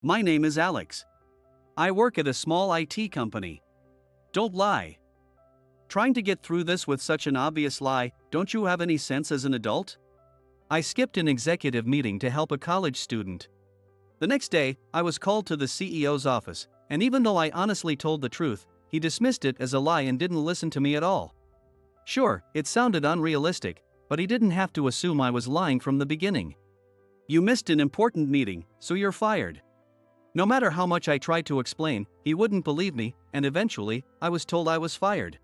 My name is Alex. I work at a small IT company. Don't lie. Trying to get through this with such an obvious lie, don't you have any sense as an adult? I skipped an executive meeting to help a college student. The next day, I was called to the CEO's office, and even though I honestly told the truth, he dismissed it as a lie and didn't listen to me at all. Sure, it sounded unrealistic, but he didn't have to assume I was lying from the beginning. You missed an important meeting, so you're fired. No matter how much I tried to explain, he wouldn't believe me, and eventually, I was told I was fired.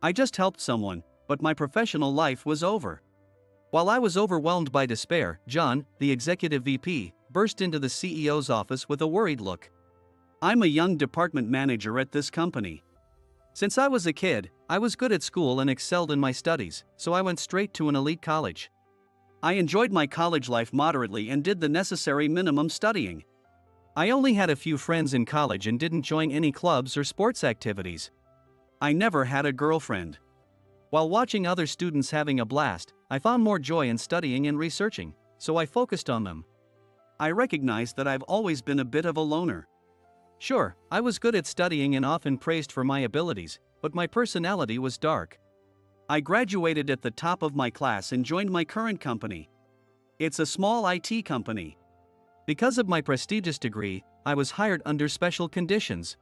I just helped someone, but my professional life was over. While I was overwhelmed by despair, John, the executive VP, burst into the CEO's office with a worried look. I'm a young department manager at this company. Since I was a kid, I was good at school and excelled in my studies, so I went straight to an elite college. I enjoyed my college life moderately and did the necessary minimum studying. I only had a few friends in college and didn't join any clubs or sports activities. I never had a girlfriend. While watching other students having a blast, I found more joy in studying and researching, so I focused on them. I recognized that I've always been a bit of a loner. Sure, I was good at studying and often praised for my abilities, but my personality was dark. I graduated at the top of my class and joined my current company. It's a small IT company. Because of my prestigious degree, I was hired under special conditions.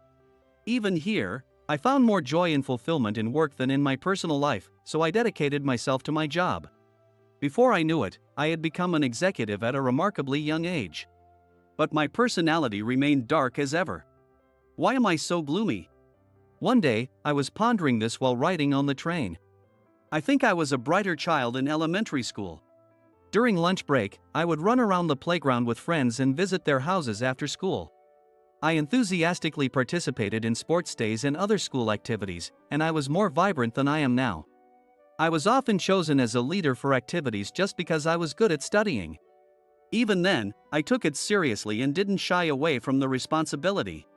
Even here, I found more joy and fulfillment in work than in my personal life, so I dedicated myself to my job. Before I knew it, I had become an executive at a remarkably young age. But my personality remained dark as ever. Why am I so gloomy? One day, I was pondering this while riding on the train. I think I was a brighter child in elementary school. During lunch break, I would run around the playground with friends and visit their houses after school. I enthusiastically participated in sports days and other school activities, and I was more vibrant than I am now. I was often chosen as a leader for activities just because I was good at studying. Even then, I took it seriously and didn't shy away from the responsibility.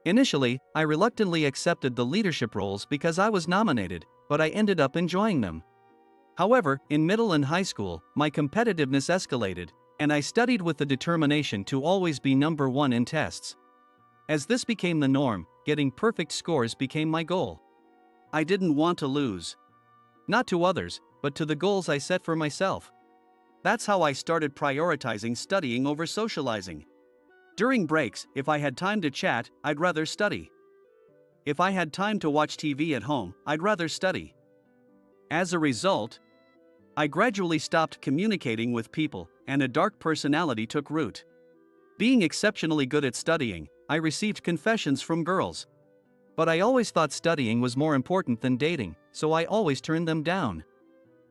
Initially, I reluctantly accepted the leadership roles because I was nominated, but I ended up enjoying them. However, in middle and high school, my competitiveness escalated, and I studied with the determination to always be number one in tests. As this became the norm, getting perfect scores became my goal. I didn't want to lose. Not to others, but to the goals I set for myself. That's how I started prioritizing studying over socializing. During breaks, if I had time to chat, I'd rather study. If I had time to watch TV at home, I'd rather study. As a result, I gradually stopped communicating with people, and a dark personality took root. Being exceptionally good at studying, I received confessions from girls. But I always thought studying was more important than dating, so I always turned them down.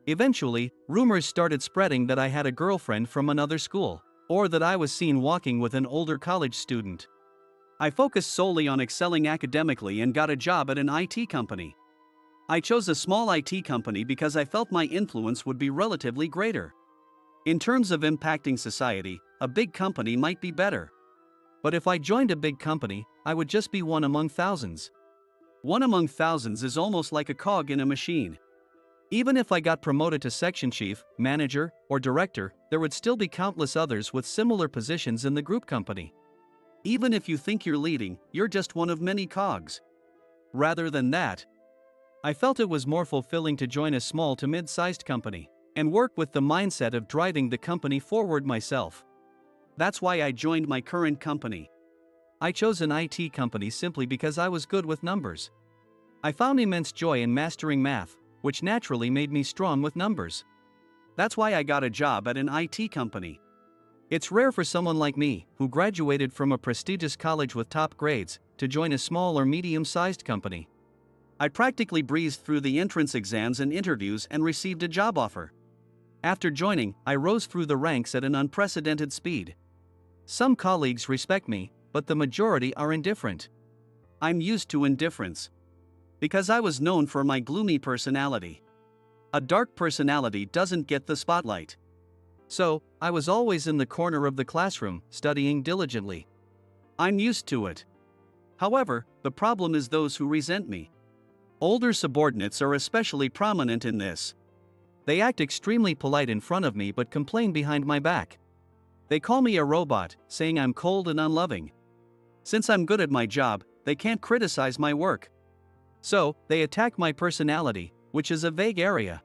Eventually, rumors started spreading that I had a girlfriend from another school, or that I was seen walking with an older college student. I focused solely on excelling academically and got a job at an IT company. I chose a small IT company because I felt my influence would be relatively greater. In terms of impacting society, a big company might be better. But if I joined a big company, I would just be one among thousands. One among thousands is almost like a cog in a machine. Even if I got promoted to section chief, manager, or director, there would still be countless others with similar positions in the group company. Even if you think you're leading, you're just one of many cogs. Rather than that, I felt it was more fulfilling to join a small to mid-sized company and work with the mindset of driving the company forward myself. That's why I joined my current company. I chose an IT company simply because I was good with numbers. I found immense joy in mastering math, which naturally made me strong with numbers. That's why I got a job at an IT company. It's rare for someone like me, who graduated from a prestigious college with top grades, to join a small or medium-sized company. I practically breezed through the entrance exams and interviews and received a job offer. After joining, I rose through the ranks at an unprecedented speed. Some colleagues respect me, but the majority are indifferent. I'm used to indifference. Because I was known for my gloomy personality. A dark personality doesn't get the spotlight. So, I was always in the corner of the classroom, studying diligently. I'm used to it. However, the problem is those who resent me. Older subordinates are especially prominent in this. They act extremely polite in front of me but complain behind my back. They call me a robot, saying I'm cold and unloving. Since I'm good at my job, they can't criticize my work. So, they attack my personality, which is a vague area.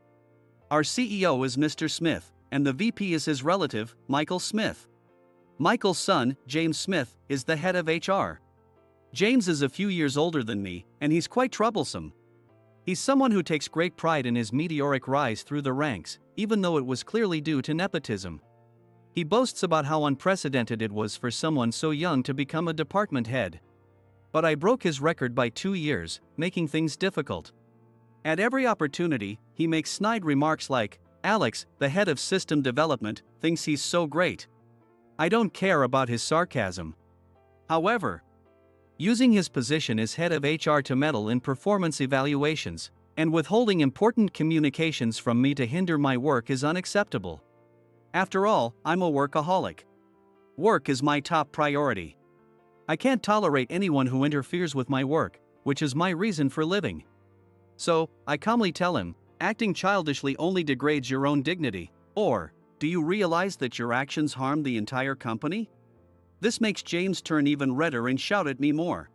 Our CEO is Mr. Smith, and the VP is his relative, Michael Smith. Michael's son, James Smith, is the head of HR. James is a few years older than me, and he's quite troublesome. He's someone who takes great pride in his meteoric rise through the ranks, even though it was clearly due to nepotism. He boasts about how unprecedented it was for someone so young to become a department head. But I broke his record by 2 years, making things difficult. At every opportunity, he makes snide remarks like, "Alex, the head of system development, thinks he's so great." I don't care about his sarcasm. However, using his position as head of HR to meddle in performance evaluations, and withholding important communications from me to hinder my work is unacceptable. After all, I'm a workaholic. Work is my top priority. I can't tolerate anyone who interferes with my work, which is my reason for living. So, I calmly tell him, acting childishly only degrades your own dignity, or, do you realize that your actions harm the entire company? This makes James turn even redder and shout at me more.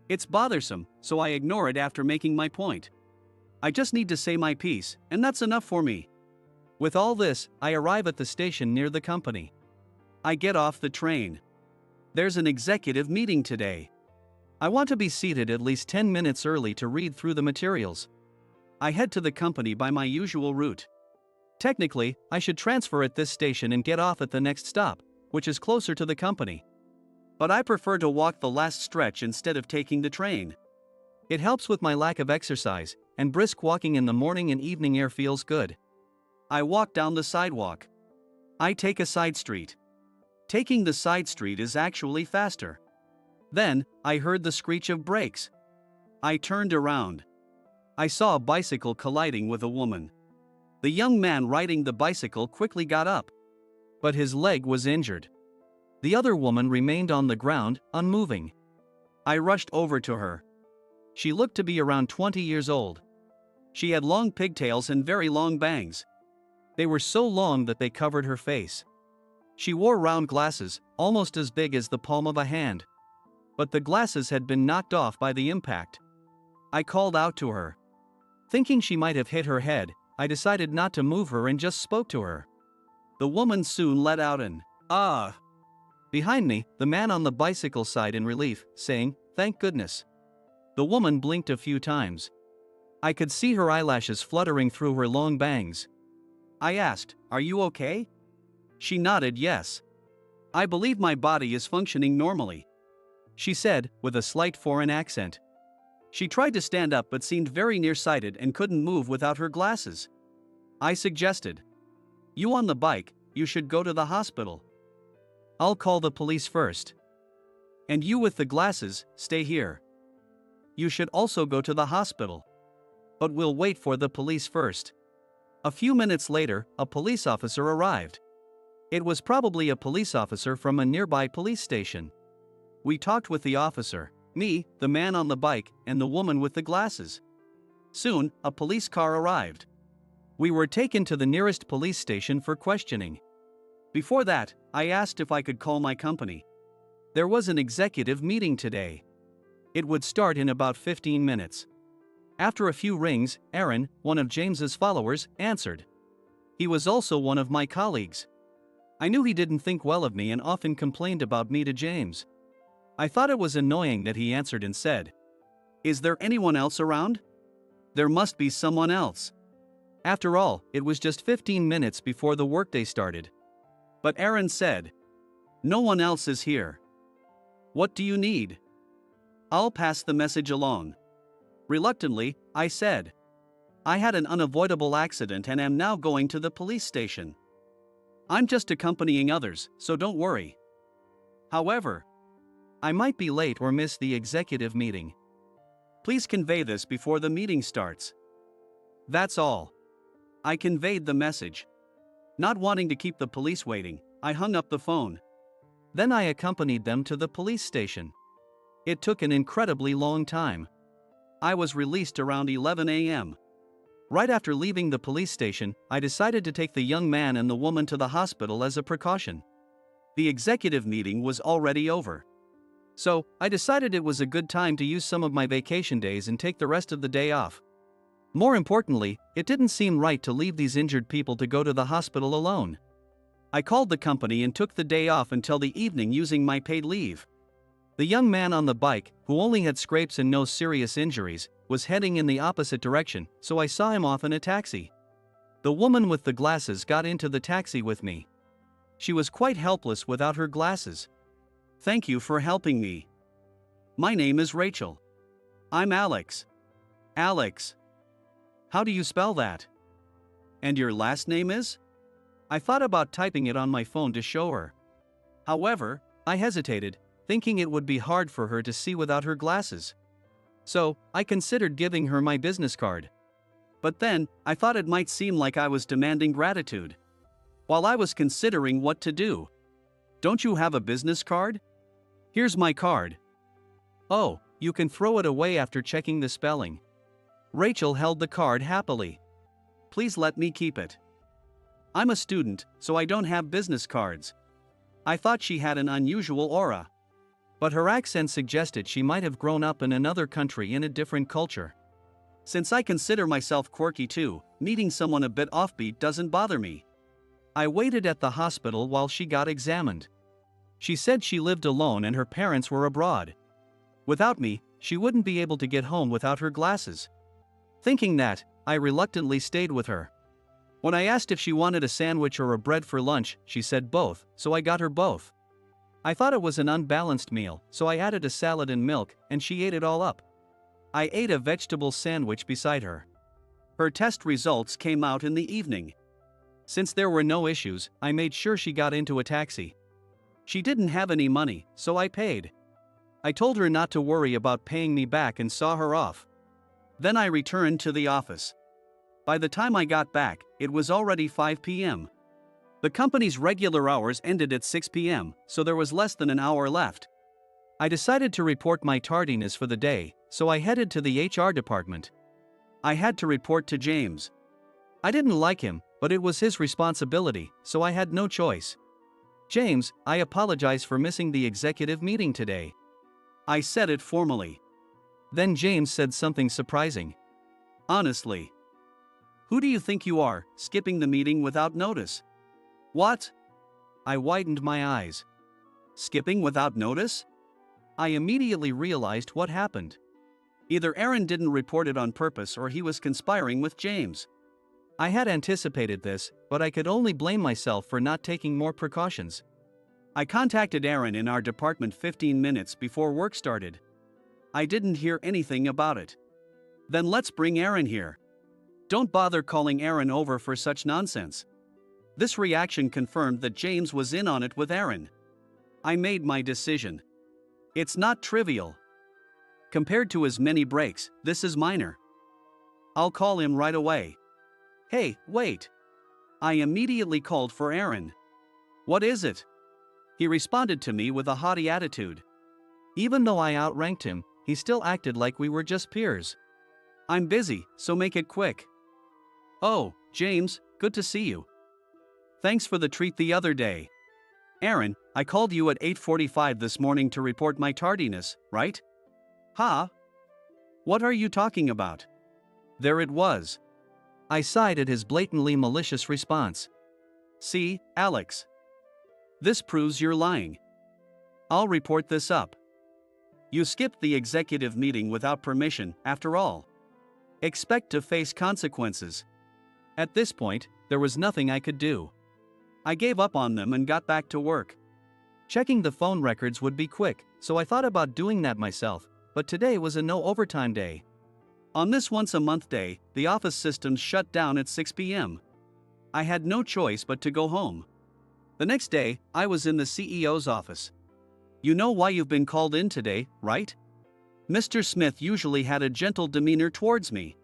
It's bothersome, so I ignore it after making my point. I just need to say my piece, and that's enough for me. With all this, I arrive at the station near the company. I get off the train. There's an executive meeting today. I want to be seated at least 10 minutes early to read through the materials. I head to the company by my usual route. Technically, I should transfer at this station and get off at the next stop, which is closer to the company. But I prefer to walk the last stretch instead of taking the train. It helps with my lack of exercise, and brisk walking in the morning and evening air feels good. I walk down the sidewalk. I take a side street. Taking the side street is actually faster. Then, I heard the screech of brakes. I turned around. I saw a bicycle colliding with a woman. The young man riding the bicycle quickly got up, but his leg was injured. The other woman remained on the ground, unmoving. I rushed over to her. She looked to be around 20 years old. She had long pigtails and very long bangs. They were so long that they covered her face. She wore round glasses, almost as big as the palm of a hand. But the glasses had been knocked off by the impact. I called out to her. Thinking she might have hit her head, I decided not to move her and just spoke to her. The woman soon let out an "ah" behind me, the man on the bicycle sighed in relief, saying, "Thank goodness." The woman blinked a few times. I could see her eyelashes fluttering through her long bangs. I asked, "Are you okay?" She nodded yes. "I believe my body is functioning normally," she said, with a slight foreign accent. She tried to stand up but seemed very nearsighted and couldn't move without her glasses. I suggested, "You on the bike, you should go to the hospital. I'll call the police first. And you with the glasses, stay here. You should also go to the hospital. But we'll wait for the police first." A few minutes later, a police officer arrived. It was probably a police officer from a nearby police station. We talked with the officer, me, the man on the bike, and the woman with the glasses. Soon, a police car arrived. We were taken to the nearest police station for questioning. Before that, I asked if I could call my company. There was an executive meeting today. It would start in about 15 minutes. After a few rings, Aaron, one of James's followers, answered. He was also one of my colleagues. I knew he didn't think well of me and often complained about me to James. I thought it was annoying that he answered and said, "Is there anyone else around? There must be someone else." After all, it was just 15 minutes before the workday started. But Aaron said, "No one else is here. What do you need?" "I'll pass the message along." Reluctantly, I said, "I had an unavoidable accident and am now going to the police station. I'm just accompanying others, so don't worry. However, I might be late or miss the executive meeting. Please convey this before the meeting starts." That's all. I conveyed the message. Not wanting to keep the police waiting, I hung up the phone. Then I accompanied them to the police station. It took an incredibly long time. I was released around 11 a.m. Right after leaving the police station, I decided to take the young man and the woman to the hospital as a precaution. The executive meeting was already over. So, I decided it was a good time to use some of my vacation days and take the rest of the day off. More importantly, it didn't seem right to leave these injured people to go to the hospital alone. I called the company and took the day off until the evening using my paid leave. The young man on the bike, who only had scrapes and no serious injuries, was heading in the opposite direction, so I saw him off in a taxi. The woman with the glasses got into the taxi with me. She was quite helpless without her glasses. "Thank you for helping me. My name is Rachel. I'm Alex." "Alex. How do you spell that? And your last name is?" I thought about typing it on my phone to show her. However, I hesitated, thinking it would be hard for her to see without her glasses. So, I considered giving her my business card. But then, I thought it might seem like I was demanding gratitude. While I was considering what to do. "Don't you have a business card? Here's my card." "Oh, you can throw it away after checking the spelling." Rachel held the card happily. "Please let me keep it. I'm a student, so I don't have business cards." I thought she had an unusual aura. But her accent suggested she might have grown up in another country in a different culture. Since I consider myself quirky too, meeting someone a bit offbeat doesn't bother me. I waited at the hospital while she got examined. She said she lived alone and her parents were abroad. Without me, she wouldn't be able to get home without her glasses. Thinking that, I reluctantly stayed with her. When I asked if she wanted a sandwich or a bread for lunch, she said both, so I got her both. I thought it was an unbalanced meal, so I added a salad and milk, and she ate it all up. I ate a vegetable sandwich beside her. Her test results came out in the evening. Since there were no issues, I made sure she got into a taxi. She didn't have any money, so I paid. I told her not to worry about paying me back and saw her off. Then I returned to the office. By the time I got back, it was already 5 p.m. The company's regular hours ended at 6 p.m., so there was less than an hour left. I decided to report my tardiness for the day, so I headed to the HR department. I had to report to James. I didn't like him, but it was his responsibility, so I had no choice. "James, I apologize for missing the executive meeting today." I said it formally. Then James said something surprising. "Honestly. Who do you think you are, skipping the meeting without notice?" "What?" I widened my eyes. "Skipping without notice?" I immediately realized what happened. Either Aaron didn't report it on purpose or he was conspiring with James. I had anticipated this, but I could only blame myself for not taking more precautions. I contacted Aaron in our department 15 minutes before work started. I didn't hear anything about it. Then let's bring Aaron here. Don't bother calling Aaron over for such nonsense. This reaction confirmed that James was in on it with Aaron. I made my decision. It's not trivial. Compared to his many breaks, this is minor. I'll call him right away. "Hey, wait." I immediately called for Aaron. "What is it?" He responded to me with a haughty attitude. Even though I outranked him, he still acted like we were just peers. "I'm busy, so make it quick." "Oh, James, good to see you. Thanks for the treat the other day. Aaron, I called you at 8:45 this morning to report my tardiness, right?" "Huh? What are you talking about?" There it was. I sighed at his blatantly malicious response. "See, Alex. This proves you're lying. I'll report this up. You skipped the executive meeting without permission, after all. Expect to face consequences." At this point, there was nothing I could do. I gave up on them and got back to work. Checking the phone records would be quick, so I thought about doing that myself, but today was a no overtime day. On this once-a-month day, the office systems shut down at 6 p.m. I had no choice but to go home. The next day, I was in the CEO's office. "You know why you've been called in today, right?" Mr. Smith usually had a gentle demeanor towards me.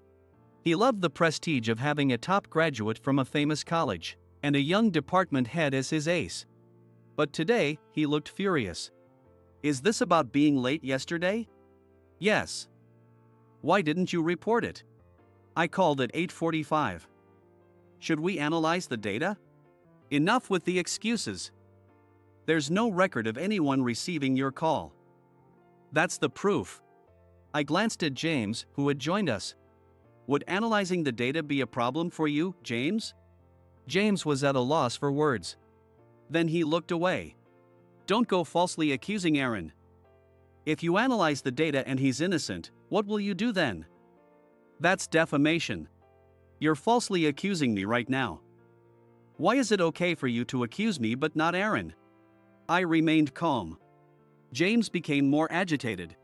He loved the prestige of having a top graduate from a famous college, and a young department head as his ace. But today, he looked furious. "Is this about being late yesterday?" "Yes." "Why didn't you report it?" "I called at 8:45. "Should we analyze the data?" "Enough with the excuses. There's no record of anyone receiving your call. That's the proof. I glanced at James, who had joined us. Would analyzing the data be a problem for you, James? James was at a loss for words. Then he looked away. Don't go falsely accusing Aaron. If you analyze the data and he's innocent, what will you do then? That's defamation. You're falsely accusing me right now. Why is it okay for you to accuse me but not Aaron? I remained calm. James became more agitated.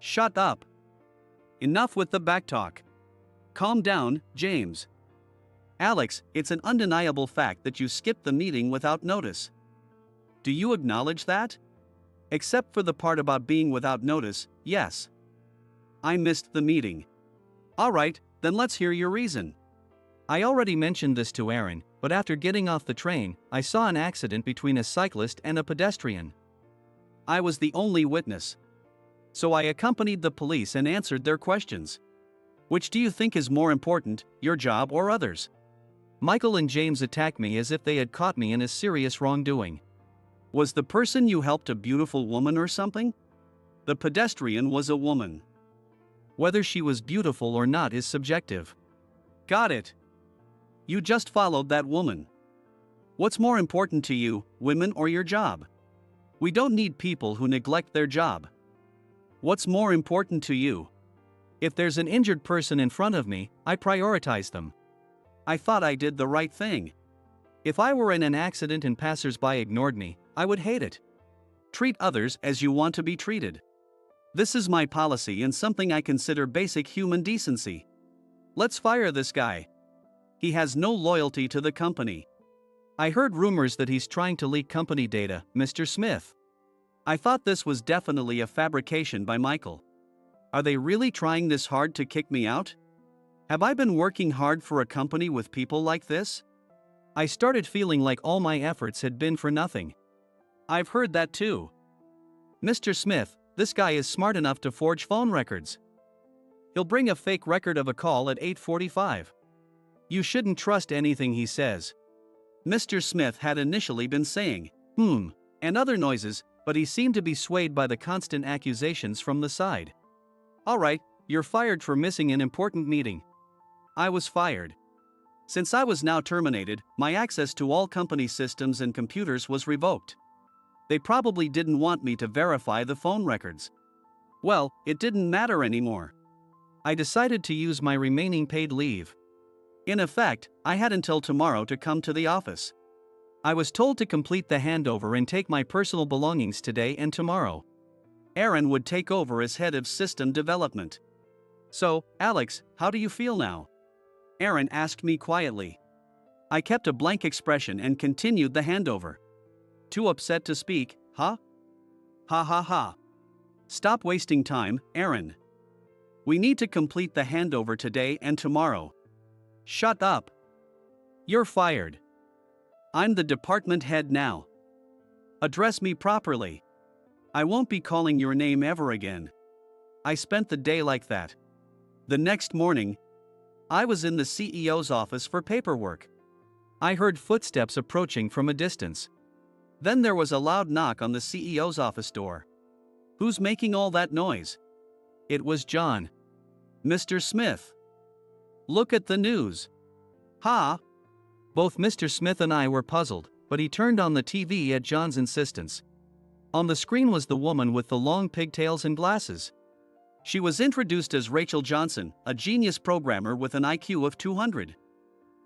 Shut up. Enough with the backtalk. Calm down, James. Alex, it's an undeniable fact that you skipped the meeting without notice. Do you acknowledge that? Except for the part about being without notice, yes. I missed the meeting. Alright, then let's hear your reason. I already mentioned this to Aaron, but after getting off the train, I saw an accident between a cyclist and a pedestrian. I was the only witness. So I accompanied the police and answered their questions. Which do you think is more important, your job or others? Michael and James attacked me as if they had caught me in a serious wrongdoing. Was the person you helped a beautiful woman or something? The pedestrian was a woman. Whether she was beautiful or not is subjective. Got it. You just followed that woman. What's more important to you, women or your job? We don't need people who neglect their job. What's more important to you? If there's an injured person in front of me, I prioritize them. I thought I did the right thing. If I were in an accident and passers-by ignored me, I would hate it. Treat others as you want to be treated. This is my policy and something I consider basic human decency. Let's fire this guy. He has no loyalty to the company. I heard rumors that he's trying to leak company data, Mr. Smith. I thought this was definitely a fabrication by Michael. Are they really trying this hard to kick me out? Have I been working hard for a company with people like this? I started feeling like all my efforts had been for nothing. I've heard that too. Mr. Smith, this guy is smart enough to forge phone records. He'll bring a fake record of a call at 8:45. You shouldn't trust anything he says. Mr. Smith had initially been saying, and other noises, but he seemed to be swayed by the constant accusations from the side. Alright, you're fired for missing an important meeting. I was fired. Since I was now terminated, my access to all company systems and computers was revoked. They probably didn't want me to verify the phone records. Well, it didn't matter anymore. I decided to use my remaining paid leave. In effect, I had until tomorrow to come to the office. I was told to complete the handover and take my personal belongings today and tomorrow. Aaron would take over as head of system development. So, Alex, how do you feel now? Aaron asked me quietly. I kept a blank expression and continued the handover. Too upset to speak, huh? Ha ha ha. Stop wasting time, Aaron. We need to complete the handover today and tomorrow. Shut up. You're fired. I'm the department head now. Address me properly. I won't be calling your name ever again. I spent the day like that. The next morning, I was in the CEO's office for paperwork. I heard footsteps approaching from a distance. Then there was a loud knock on the CEO's office door. Who's making all that noise? It was John. Mr. Smith. Look at the news. Ha! Both Mr. Smith and I were puzzled, but he turned on the TV at John's insistence. On the screen was the woman with the long pigtails and glasses. She was introduced as Rachel Johnson, a genius programmer with an IQ of 200.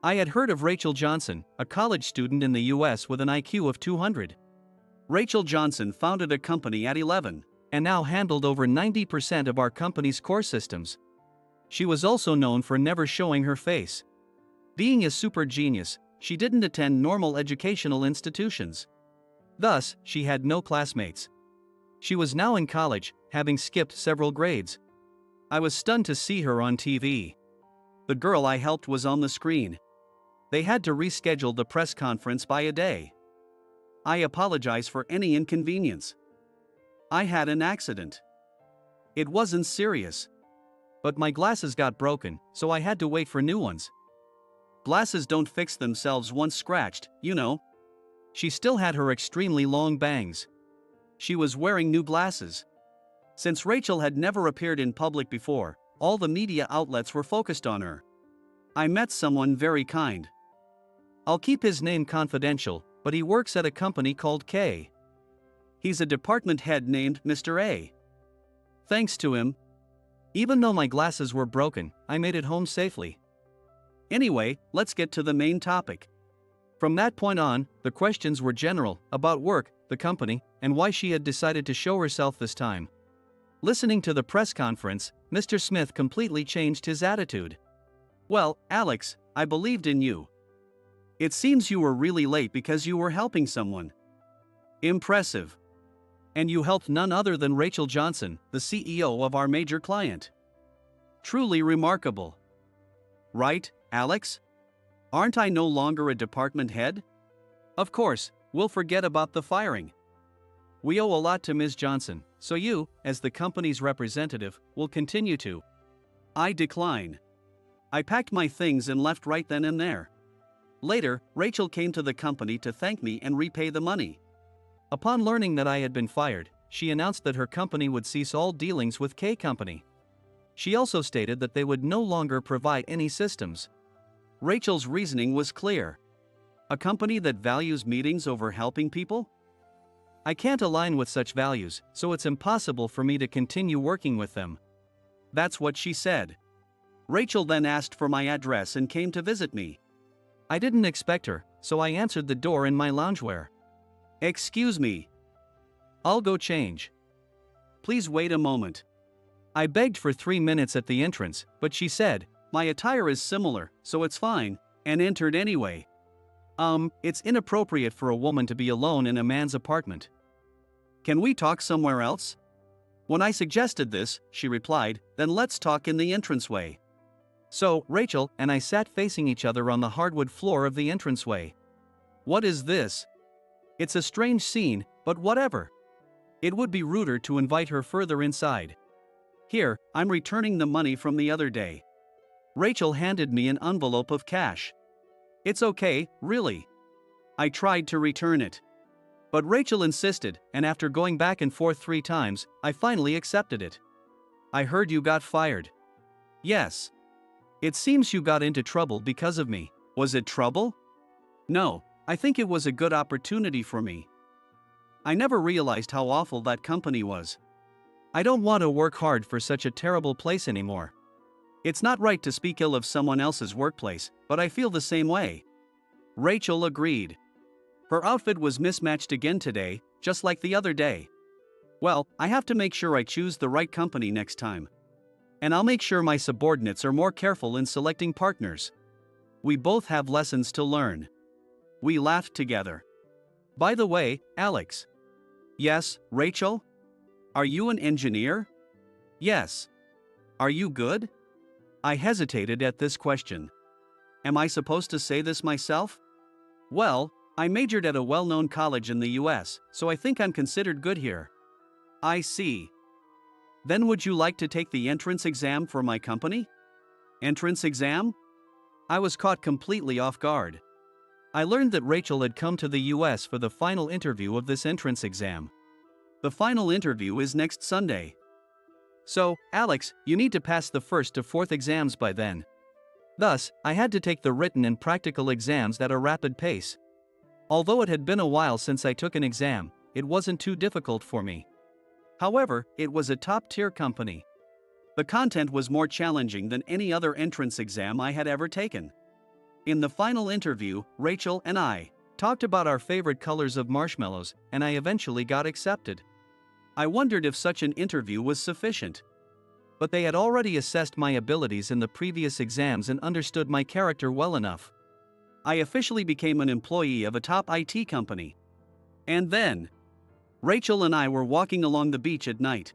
I had heard of Rachel Johnson, a college student in the US with an IQ of 200. Rachel Johnson founded a company at 11, and now handled over 90% of our company's core systems. She was also known for never showing her face. Being a super genius, she didn't attend normal educational institutions. Thus, she had no classmates. She was now in college, having skipped several grades. I was stunned to see her on TV. The girl I helped was on the screen. They had to reschedule the press conference by a day. I apologize for any inconvenience. I had an accident. It wasn't serious. But my glasses got broken, so I had to wait for new ones. Glasses don't fix themselves once scratched, you know. She still had her extremely long bangs. She was wearing new glasses. Since Rachel had never appeared in public before, all the media outlets were focused on her. I met someone very kind. I'll keep his name confidential, but he works at a company called K. He's a department head named Mr. A. Thanks to him, even though my glasses were broken, I made it home safely. Anyway, let's get to the main topic. From that point on, the questions were general, about work, the company, and why she had decided to show herself this time. Listening to the press conference, Mr. Smith completely changed his attitude. Well, Alex, I believed in you. It seems you were really late because you were helping someone. Impressive. And you helped none other than Rachel Johnson, the CEO of our major client. Truly remarkable. Right, Alex? Aren't I no longer a department head? Of course, we'll forget about the firing. We owe a lot to Ms. Johnson, so you, as the company's representative, will continue to. I decline. I packed my things and left right then and there. Later, Rachel came to the company to thank me and repay the money. Upon learning that I had been fired, she announced that her company would cease all dealings with K Company. She also stated that they would no longer provide any systems. Rachel's reasoning was clear. A company that values meetings over helping people? I can't align with such values, so it's impossible for me to continue working with them. That's what she said. Rachel then asked for my address and came to visit me. I didn't expect her, so I answered the door in my loungewear. Excuse me. I'll go change. Please wait a moment. I begged for 3 minutes at the entrance, but she said, my attire is similar, so it's fine, and entered anyway. It's inappropriate for a woman to be alone in a man's apartment. Can we talk somewhere else? When I suggested this, she replied, then let's talk in the entranceway. So, Rachel and I sat facing each other on the hardwood floor of the entranceway. What is this? It's a strange scene, but whatever. It would be ruder to invite her further inside. Here, I'm returning the money from the other day. Rachel handed me an envelope of cash. It's okay, really. I tried to return it. But Rachel insisted, and after going back and forth 3 times, I finally accepted it. I heard you got fired. Yes. It seems you got into trouble because of me. Was it trouble? No, I think it was a good opportunity for me. I never realized how awful that company was. I don't want to work hard for such a terrible place anymore. It's not right to speak ill of someone else's workplace, but I feel the same way. Rachel agreed. Her outfit was mismatched again today, just like the other day. Well, I have to make sure I choose the right company next time. And I'll make sure my subordinates are more careful in selecting partners. We both have lessons to learn. We laughed together. By the way, Alex. Yes, Rachel? Are you an engineer? Yes. Are you good? I hesitated at this question. Am I supposed to say this myself? Well, I majored at a well-known college in the US, so I think I'm considered good here. I see. Then would you like to take the entrance exam for my company? Entrance exam? I was caught completely off guard. I learned that Rachel had come to the US for the final interview of this entrance exam. The final interview is next Sunday. So, Alex, you need to pass the 1st to 4th exams by then. Thus, I had to take the written and practical exams at a rapid pace. Although it had been a while since I took an exam, it wasn't too difficult for me. However, it was a top-tier company. The content was more challenging than any other entrance exam I had ever taken. In the final interview, Rachel and I talked about our favorite colors of marshmallows, and I eventually got accepted. I wondered if such an interview was sufficient. But they had already assessed my abilities in the previous exams and understood my character well enough. I officially became an employee of a top IT company. And then, Rachel and I were walking along the beach at night.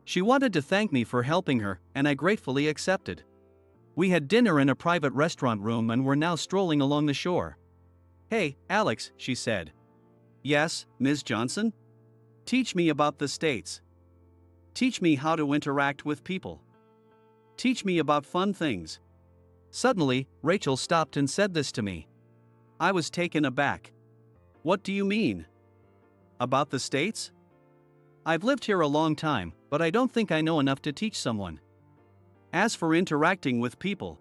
She wanted to thank me for helping her, and I gratefully accepted. We had dinner in a private restaurant room and were now strolling along the shore. Hey, Alex, she said. Yes, Ms. Johnson? Teach me about the States. Teach me how to interact with people. Teach me about fun things. Suddenly, Rachel stopped and said this to me. I was taken aback. What do you mean? About the States? I've lived here a long time, but I don't think I know enough to teach someone. As for interacting with people,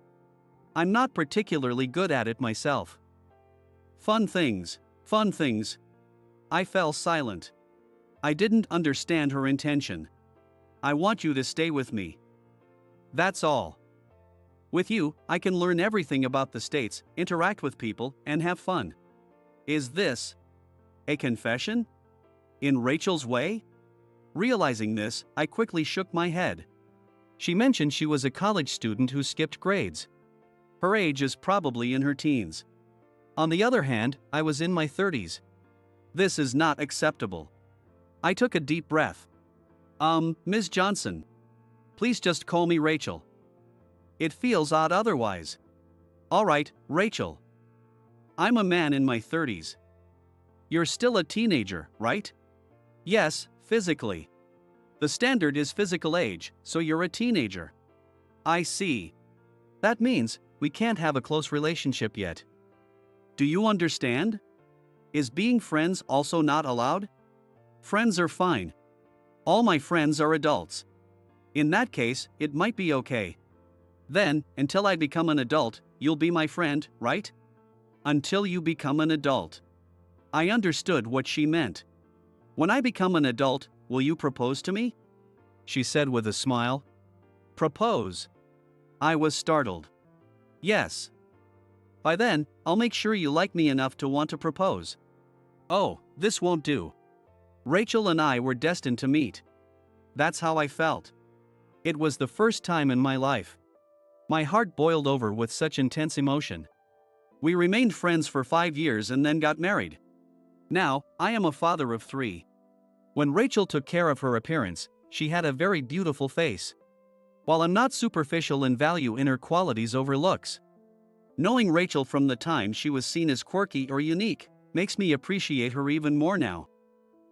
I'm not particularly good at it myself. Fun things, fun things. I fell silent. I didn't understand her intention. I want you to stay with me. That's all. With you, I can learn everything about the States, interact with people, and have fun. Is this a confession? In Rachel's way? Realizing this, I quickly shook my head. She mentioned she was a college student who skipped grades. Her age is probably in her teens. On the other hand, I was in my 30s. This is not acceptable. I took a deep breath. Ms. Johnson. Please just call me Rachel. It feels odd otherwise. Alright, Rachel. I'm a man in my 30s. You're still a teenager, right? Yes, physically. The standard is physical age, so you're a teenager. I see. That means we can't have a close relationship yet. Do you understand? Is being friends also not allowed? Friends are fine. All my friends are adults. In that case, it might be okay. Then, until I become an adult, you'll be my friend, right? Until you become an adult. I understood what she meant. When I become an adult, will you propose to me? She said with a smile. Propose? I was startled. Yes. By then, I'll make sure you like me enough to want to propose. Oh, this won't do. Rachel and I were destined to meet. That's how I felt. It was the first time in my life. My heart boiled over with such intense emotion. We remained friends for 5 years and then got married. Now, I am a father of 3. When Rachel took care of her appearance, she had a very beautiful face. While I'm not superficial and value inner qualities over looks. Knowing Rachel from the time she was seen as quirky or unique, makes me appreciate her even more now.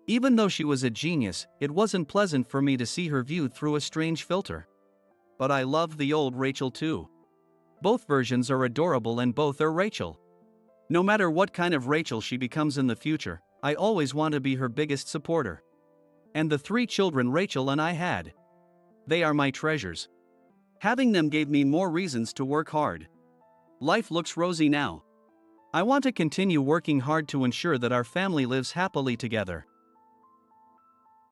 Even though she was a genius, it wasn't pleasant for me to see her viewed through a strange filter. But I love the old Rachel too. Both versions are adorable and both are Rachel. No matter what kind of Rachel she becomes in the future, I always want to be her biggest supporter. And the 3 children Rachel and I had. They are my treasures. Having them gave me more reasons to work hard. Life looks rosy now. I want to continue working hard to ensure that our family lives happily together.